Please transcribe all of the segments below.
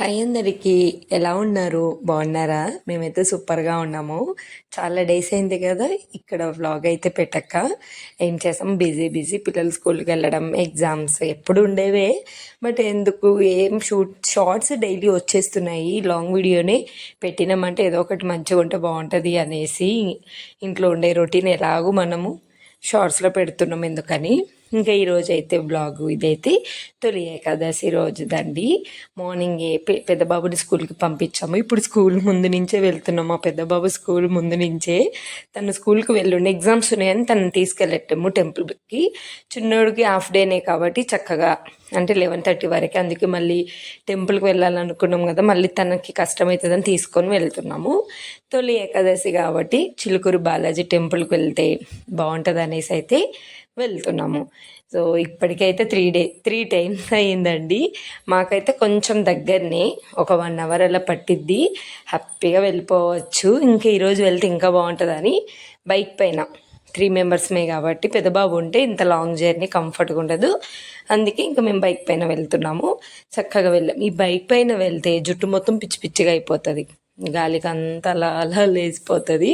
Hi అందరికి, ఎలా ఉన్నారు? బాగున్నారా? మేమైతే సూపర్గా ఉన్నాము. చాలా డేస్ అయింది కదా ఇక్కడ వ్లాగ్ అయితే పెట్టక్క. ఏం చేసాం, బిజీ బిజీ, పిల్లలు స్కూల్కి వెళ్ళడం, ఎగ్జామ్స్ ఎప్పుడు ఉండేవే. బట్ ఎందుకు ఏం షార్ట్స్ డైలీ వచ్చేస్తున్నాయి. లాంగ్ వీడియోనే పెట్టినామంటే ఏదో ఒకటి మంచిగా ఉంటే బాగుంటుంది అనేసి ఇంట్లో ఉండే రొటీన్ ఎలాగూ మనము షార్ట్స్లో పెడుతున్నాం ఎందుకని. ఇంకా ఈరోజు అయితే బ్లాగ్ ఇదైతే తొలి ఏకాదశి రోజుదండి. మార్నింగే పెద్ద బాబుని స్కూల్కి పంపించాము. ఇప్పుడు స్కూల్ ముందు నుంచే వెళ్తున్నాం. మా పెద్ద బాబు స్కూల్ ముందు నుంచే తను స్కూల్కి వెళ్ళండి, ఎగ్జామ్స్ ఉన్నాయని తనని తీసుకెళ్ళట్టాము టెంపుల్కి. చిన్నోడికి హాఫ్ డేనే కాబట్టి చక్కగా అంటే 11:30 వరకు. అందుకే మళ్ళీ టెంపుల్కి వెళ్ళాలనుకున్నాం కదా, మళ్ళీ తనకి కష్టమవుతుందని తీసుకొని వెళ్తున్నాము. తొలి ఏకాదశి కాబట్టి చిలుకూరు బాలాజీ టెంపుల్కి వెళ్తే బాగుంటుంది అనేసి అయితే వెళ్తున్నాము. సో ఇప్పటికైతే త్రీ టైమ్స్ అయ్యిందండి. మాకైతే కొంచెం దగ్గరనే, ఒక 1 అవర్ అలా పట్టిద్ది, హ్యాపీగా వెళ్ళిపోవచ్చు. ఇంకా ఈరోజు వెళ్తే ఇంకా బాగుంటుందని బైక్ పైన 3 మెంబర్స్మే కాబట్టి, పెద్ద బాబు ఉంటే ఇంత లాంగ్ జర్నీ కంఫర్ట్గా ఉండదు. అందుకే ఇంకా మేము బైక్ పైన వెళ్తున్నాము. చక్కగా వెళ్ళాం. ఈ బైక్ పైన వెళ్తే జుట్టు మొత్తం పిచ్చి పిచ్చిగా అయిపోతుంది, గాలికి అంతా అలా అలా లేచిపోతుంది.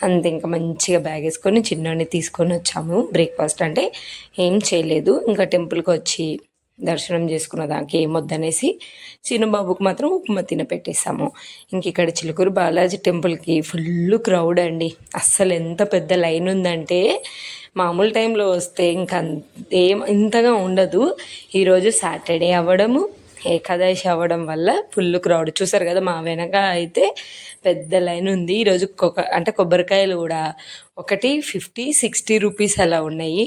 అంతే, ఇంకా మంచిగా బ్యాగ్ వేసుకొని చిన్నోడిని తీసుకొని వచ్చాము. బ్రేక్ఫాస్ట్ అంటే ఏం చేయలేదు, ఇంకా టెంపుల్కి వచ్చి దర్శనం చేసుకున్న దానికి ఏమొద్దనేసి చిన్నబాబుకి మాత్రం ఉప్మా తినపెట్టేసాము. ఇంక ఇక్కడ చిలుకూరు బాలాజీ టెంపుల్కి ఫుల్ క్రౌడ్ అండి. అస్సలు ఎంత పెద్ద లైన్ ఉందంటే మామూలు టైంలో వస్తే ఇంకా ఇంతగా ఉండదు. ఈరోజు సాటర్డే అవ్వడము, ఏకాదశి అవ్వడం వల్ల ఫుల్ క్రౌడ్. చూసారు కదా, మా వెనక అయితే పెద్ద లైన్ ఉంది. ఈరోజు కొబ్బరికాయలు కూడా ఒకటి 50-60 రూపీస్ అలా ఉన్నాయి.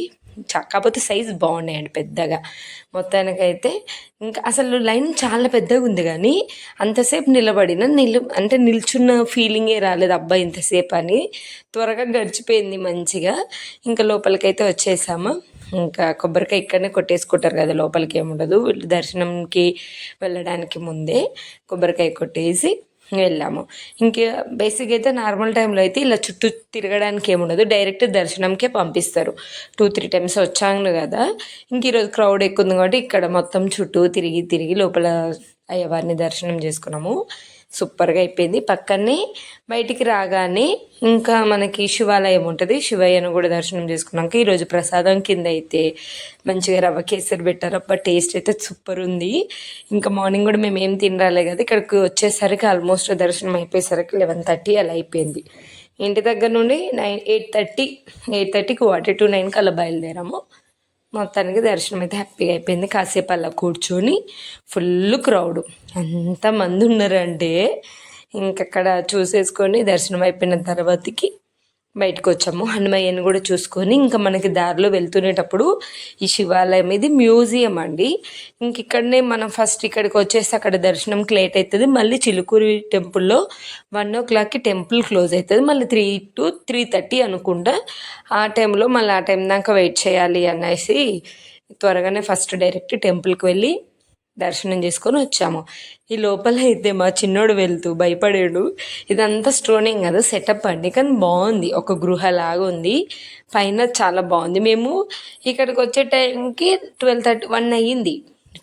కాకపోతే సైజు బాగున్నాయండి పెద్దగా. మొత్తానికైతే ఇంకా అసలు లైన్ చాలా పెద్దగా ఉంది, కానీ అంతసేపు నిల్చున్న ఫీలింగే రాలేదు. అబ్బాయి ఇంతసేపు అని త్వరగా గడిచిపోయింది మంచిగా. ఇంకా లోపలికైతే వచ్చేసాము. ఇంకా కొబ్బరికాయ ఇక్కడనే కొట్టేసుకుంటారు కదా, లోపలికి ఏముండదు. దర్శనంకి వెళ్ళడానికి ముందే కొబ్బరికాయ కొట్టేసి వెళ్ళాము. ఇంకా బేసిక్ అయితే నార్మల్ టైంలో అయితే ఇలా చుట్టూ తిరగడానికి ఏముండదు, డైరెక్ట్ దర్శనంకే పంపిస్తారు. 2-3 టైమ్స్ వచ్చాను కదా. ఇంక ఈరోజు క్రౌడ్ ఎక్కువ ఉంది కాబట్టి ఇక్కడ మొత్తం చుట్టూ తిరిగి తిరిగి లోపల అయ్యవారిని దర్శనం చేసుకున్నాము. సూపర్గా అయిపోయింది. పక్కనే బయటికి రాగానే ఇంకా మనకి శివాలయం ఉంటుంది, శివయ్యను కూడా దర్శనం చేసుకున్నాక ఈరోజు ప్రసాదం కింద అయితే మంచిగా రవ్వ కేసరి పెట్టారు. అబ్బా, టేస్ట్ అయితే సూపర్ ఉంది. ఇంకా మార్నింగ్ కూడా మేము ఏం తినరాలే కదా, ఇక్కడికి వచ్చేసరికి ఆల్మోస్ట్ దర్శనం అయిపోయేసరికి 11:30 అలా అయిపోయింది. ఇంటి దగ్గర నుండి 8:30కి 8:45కి అలా బయలుదేరాము. మొత్తానికి దర్శనం అయితే హ్యాపీగా అయిపోయింది. కాసేపు అలా కూర్చొని ఫుల్ క్రౌడ్, ఎంతమంది ఉన్నారంటే ఇంకక్కడ చూసేసుకొని దర్శనం అయిపోయిన తర్వాతకి బయటకు వచ్చాము. హనుమయ్యని కూడా చూసుకొని ఇంకా మనకి దారిలో వెళ్తునేటప్పుడు ఈ శివాలయం ఇది మ్యూజియం అండి. ఇంక ఇక్కడనే మనం ఫస్ట్ ఇక్కడికి వచ్చేసి అక్కడ దర్శనంకి లేట్ అవుతుంది. మళ్ళీ చిలుకూరి టెంపుల్లో 1 o'clockకి టెంపుల్ క్లోజ్ అవుతుంది. మళ్ళీ 3 to 3:30 అనుకుంటా. ఆ టైంలో మళ్ళీ ఆ టైం దాకా వెయిట్ చేయాలి అనేసి త్వరగానే ఫస్ట్ డైరెక్ట్ టెంపుల్కి వెళ్ళి దర్శనం చేసుకొని వచ్చాము. ఈ లోపల అయితే మా చిన్నోడు వెళ్తూ భయపడాడు. ఇదంతా స్టోనింగ్ కదా, సెటప్ అండి, కానీ బాగుంది. ఒక గృహలాగా ఉంది, పైన చాలా బాగుంది. మేము ఇక్కడికి వచ్చే టైంకి 12:30-1 అయ్యింది.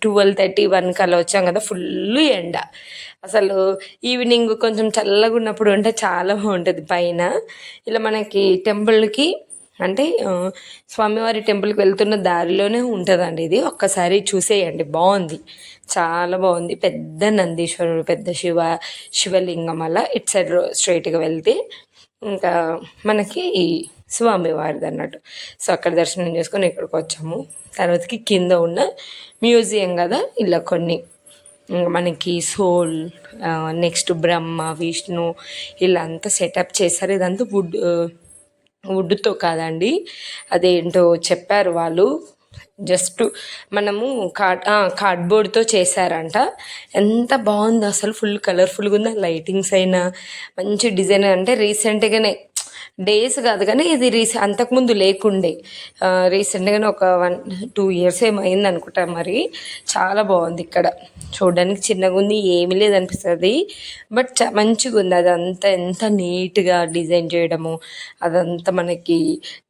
12:30-1 అలా వచ్చాం కదా, ఫుల్ ఎండ. అసలు ఈవినింగ్ కొంచెం చల్లగా ఉన్నప్పుడు ఉంటే చాలా బాగుంటుంది. పైన ఇలా మనకి టెంపుల్కి అంటే స్వామివారి టెంపుల్కి వెళ్తున్న దారిలోనే ఉంటుందండి ఇది. ఒక్కసారి చూసేయండి, బాగుంది, చాలా బాగుంది. పెద్ద నందీశ్వరుడు, పెద్ద శివలింగం అలా ఇటు సైడ్ స్ట్రైట్గా వెళ్తే ఇంకా మనకి స్వామివారిది అన్నట్టు. సో అక్కడ దర్శనం చేసుకొని ఇక్కడికి వచ్చాము. తర్వాతకి కింద ఉన్న మ్యూజియం కదా, ఇలా కొన్ని మనకి సోల్, నెక్స్ట్ బ్రహ్మ, విష్ణు ఇలా అంతా సెటప్ చేశారు. ఇదంతా వుడ్తో కాదండి, అదేంటో చెప్పారు వాళ్ళు. జస్ట్ మనము కార్డ్బోర్డ్తో చేశారంట. ఎంత బాగుంది అసలు, ఫుల్ కలర్ఫుల్గా ఉంది. లైటింగ్స్ అయినా మంచి డిజైన్. అంటే రీసెంట్గానే డేస్ కాదు కానీ ఇది అంతకుముందు లేకుండే. రీసెంట్గానే ఒక 1-2 ఇయర్స్ ఏమైంది అనుకుంటా మరి. చాలా బాగుంది ఇక్కడ. చూడడానికి చిన్నగా ఉంది, ఏమీ లేదు అనిపిస్తుంది, బట్ మంచిగా ఉంది. అదంతా ఎంత నీట్గా డిజైన్ చేయడము, అదంతా మనకి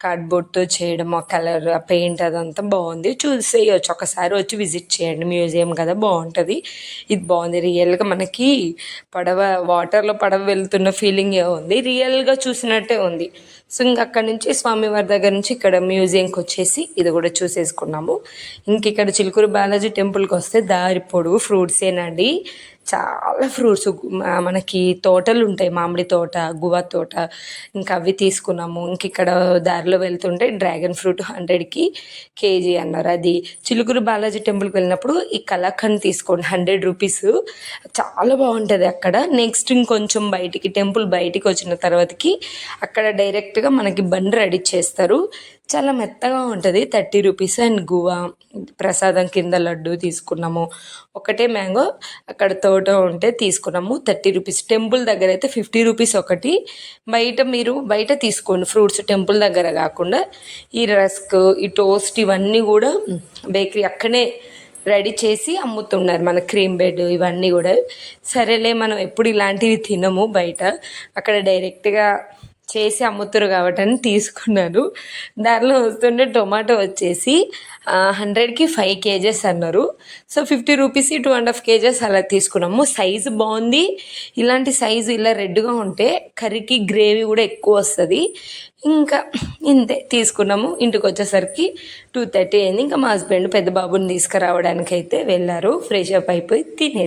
కార్డ్బోర్డ్తో చేయడం, ఆ కలర్, ఆ పెయింట్ అదంతా బాగుంది. చూసేయచ్చు, ఒకసారి వచ్చి విజిట్ చేయండి. మ్యూజియం కదా, బాగుంటుంది. ఇది బాగుంది. రియల్గా మనకి వాటర్లో పడవ వెళ్తున్న ఫీలింగే ఉంది, రియల్గా చూసినట్టే ఉంది. సో ఇంక అక్కడి నుంచి స్వామివారి దగ్గర నుంచి ఇక్కడ మ్యూజియంకి వచ్చేసి ఇది కూడా చూసేసుకున్నాము. ఇంక ఇక్కడ చిలుకూరు బాలాజీ టెంపుల్కి వస్తే దారి పొడుగు ఫ్రూట్సేనండి. చాలా ఫ్రూట్స్, మనకి తోటలు ఉంటాయి, మామిడి తోట, గువా తోట, ఇంకా అవి తీసుకున్నాము. ఇంక ఇక్కడ దారిలో వెళ్తుంటే డ్రాగన్ ఫ్రూట్ 100కి కేజీ అన్నారు. అది చిలుకూరు బాలాజీ టెంపుల్కి వెళ్ళినప్పుడు ఈ కలాకండ్ తీసుకోండి, 100 రూపీస్. చాలా బాగుంటుంది అక్కడ. నెక్స్ట్ ఇంకొంచెం బయటికి, టెంపుల్ బయటికి వచ్చిన తర్వాతకి అక్కడ డైరెక్ట్గా మనకి బండి రెడీ చేస్తారు. చాలా మెత్తగా ఉంటుంది, 30 రూపీస్. అండ్ గువా ప్రసాదం కింద లడ్డు తీసుకున్నాము. ఒకటే మ్యాంగో అక్కడ తోట ఉంటే తీసుకున్నాము, 30 రూపీస్. టెంపుల్ దగ్గర అయితే 50 రూపీస్ ఒకటి. మీరు బయట తీసుకోండి ఫ్రూట్స్, టెంపుల్ దగ్గర కాకుండా. ఈ రస్క్, ఈ టోస్ట్ ఇవన్నీ కూడా బేకరీ అక్కడే రెడీ చేసి అమ్ముతున్నారు, మన క్రీమ్ బెడ్ ఇవన్నీ కూడా. సరేలే, మనం ఎప్పుడు ఇలాంటివి తినము బయట, అక్కడ డైరెక్ట్గా చేసి అమ్ముతారు కాబట్టి అని తీసుకున్నాను. దారిలో వస్తుంటే టొమాటో వచ్చేసి 100కి 5 కేజెస్ అన్నారు. సో 50 రూపీస్ 2.5 కేజెస్ అలా తీసుకున్నాము. సైజు బాగుంది. ఇలాంటి సైజు ఇలా రెడ్గా ఉంటే కర్రీకి గ్రేవీ కూడా ఎక్కువ వస్తుంది. ఇంకా ఇంతే తీసుకున్నాము. ఇంటికి వచ్చేసరికి 2:30 అయింది. ఇంకా మా హస్బెండ్ పెద్ద బాబుని తీసుకురావడానికి అయితే వెళ్ళారు. ఫ్రెష్ అప్ అయిపోయి తినే